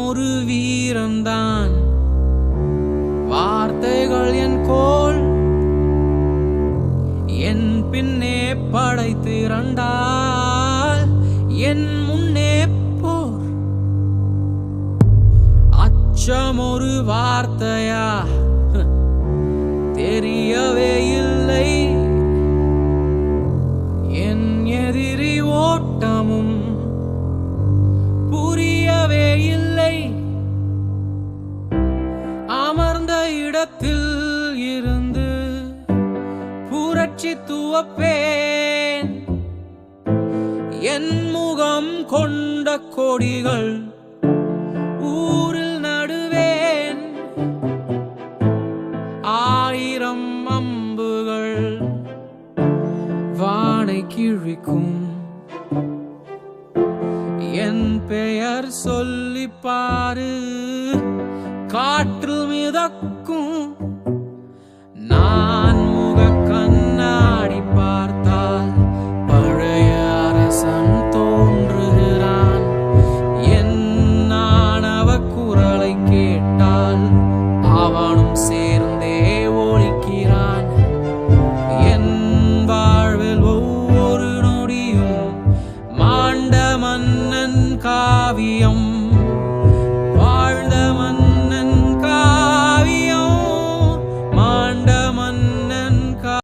ஒரு வீரம்தான். வார்த்தைகள் என் கோல், என் பின்னே படைத்திரண்டால் என் முன்னே போர். அச்சம் ஒரு வார்த்தையா தெரியவே இல்லை. என் எதிரி ஓட்டமும் புரியவே இல்லை. அமர்ந்த இடத்தில் இருந்து புரட்சி துவப்பேன். என் முகம் கொண்ட கொடிகள் ஊரில் நடுவேன். 1000 அம்புகள் வானை கிழிக்கும். என் பெயர் சொல்லி பாரு, காற்று மிதக்கும். நான் முக கண்ணாடி பார்த்தால் பழைய அரசன் தோன்றுகிறான். என் ஆணவ குரலை கேட்டால் அவனும் சேர்ந்தே ஒழிக்கிறான். என் வாழ்வில் ஒவ்வொரு நொடியும் மாண்ட மன்னன் காவியம்.